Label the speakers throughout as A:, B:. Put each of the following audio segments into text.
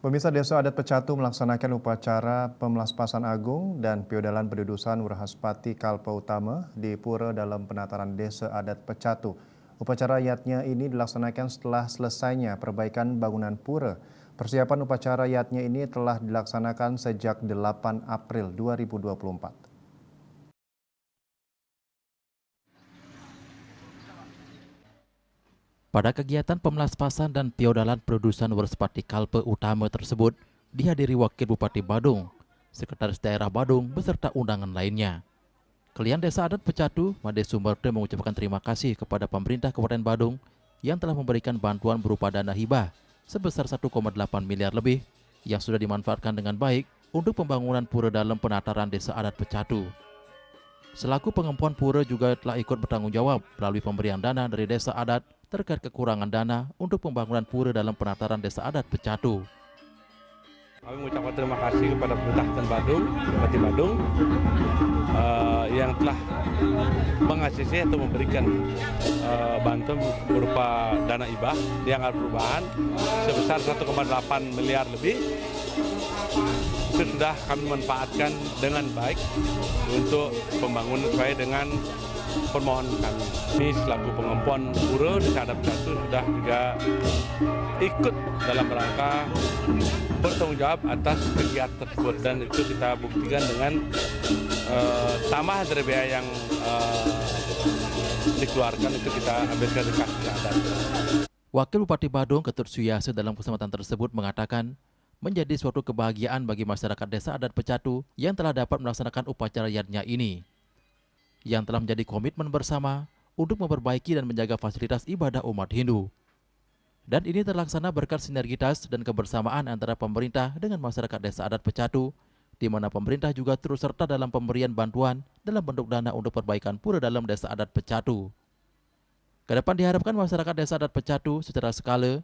A: Pemirsa Desa Adat Pecatu melaksanakan upacara Pemelaspasan Agung dan Piodalan Pendudusan Wurhaspati Kalpa Utama di Pura dalam penataran Desa Adat Pecatu. Upacara yatnya ini dilaksanakan setelah selesainya perbaikan bangunan pura. Persiapan upacara yatnya ini telah dilaksanakan sejak 8 April 2024.
B: Pada kegiatan pemelaspasan dan piodalan pendudusan Wurhaspati Kalpa Utama tersebut dihadiri Wakil Bupati Badung, Sekretaris Daerah Badung beserta undangan lainnya. Kalian Desa Adat Pecatu, Made Sumerte mengucapkan terima kasih kepada pemerintah Kabupaten Badung yang telah memberikan bantuan berupa dana hibah sebesar 1,8 miliar lebih yang sudah dimanfaatkan dengan baik untuk pembangunan pura dalam penataran Desa Adat Pecatu. Selaku pengempuan pura juga telah ikut bertanggung jawab melalui pemberian dana dari Desa Adat terkait kekurangan dana untuk pembangunan pura dalam penataran Desa Adat Pecatu.
C: Kami mengucapkan terima kasih kepada pemerintah Kabupaten Badung, Bupati Badung, yang telah mengasisi atau memberikan bantuan berupa dana hibah di anggaran perubahan sebesar 1,8 miliar lebih. Itu sudah kami manfaatkan dengan baik untuk pembangunan sesuai dengan permohonan kami. Ini selaku pengempuan pura Desa Adat Pecatu sudah juga ikut dalam rangka bertanggung jawab atas kegiatan tersebut, dan itu kita buktikan dengan tambahan dari biaya yang dikeluarkan itu kita ambilkan dari kas adat.
B: Wakil Bupati Badung Ketut Suyase dalam kesempatan tersebut mengatakan menjadi suatu kebahagiaan bagi masyarakat Desa Adat Pecatu yang telah dapat melaksanakan upacara yatnya ini, yang telah menjadi komitmen bersama untuk memperbaiki dan menjaga fasilitas ibadah umat Hindu. Dan ini terlaksana berkat sinergitas dan kebersamaan antara pemerintah dengan masyarakat Desa Adat Pecatu, di mana pemerintah juga turut serta dalam pemberian bantuan dalam bentuk dana untuk perbaikan pura dalam Desa Adat Pecatu. Kedepan diharapkan masyarakat Desa Adat Pecatu secara skala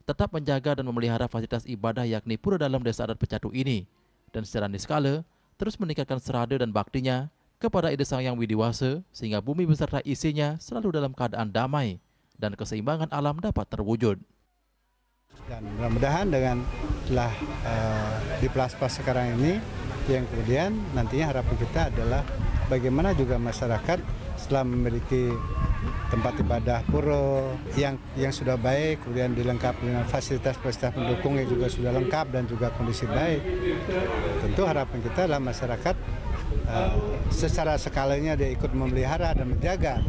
B: tetap menjaga dan memelihara fasilitas ibadah yakni pura dalam Desa Adat Pecatu ini, dan secara niskala terus meningkatkan serada dan baktinya kepada Ide Sang Yang Widiwasa sehingga bumi beserta isinya selalu dalam keadaan damai dan keseimbangan alam dapat terwujud.
D: Dan mudah-mudahan dengan telah diplaspas sekarang ini, yang kemudian nantinya harapan kita adalah bagaimana juga masyarakat setelah memiliki tempat ibadah pura yang sudah baik, kemudian dilengkapi dengan fasilitas-fasilitas pendukung yang juga sudah lengkap dan juga kondisi baik. Tentu harapan kita adalah masyarakat secara skalanya dia ikut memelihara dan menjaga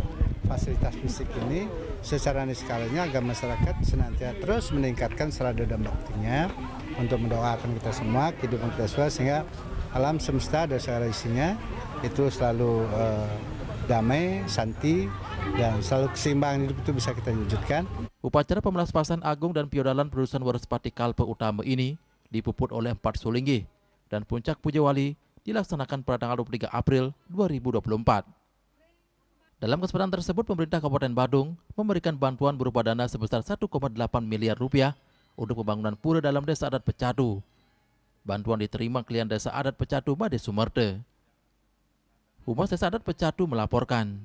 D: fasilitas fisik ini secara niskalanya agar masyarakat senantiasa terus meningkatkan serada dan baktinya untuk mendoakan kita semua, kehidupan kita semua, sehingga alam semesta dan segala isinya itu selalu damai, santi, dan selalu keseimbangan hidup itu bisa kita wujudkan.
B: Upacara Pemelaspasan Agung dan Piodalan Pendudusan Wurhaspati Kalpa Utama ini dipuput oleh 4 sulinggih dan puncak puja wali dilaksanakan pada tanggal 23 April 2024. Dalam kesempatan tersebut, pemerintah Kabupaten Badung memberikan bantuan berupa dana sebesar 1,8 miliar rupiah untuk pembangunan pura dalam Desa Adat Pecatu. Bantuan diterima klien Desa Adat Pecatu Made Sumerte. Humas Desa Adat Pecatu melaporkan.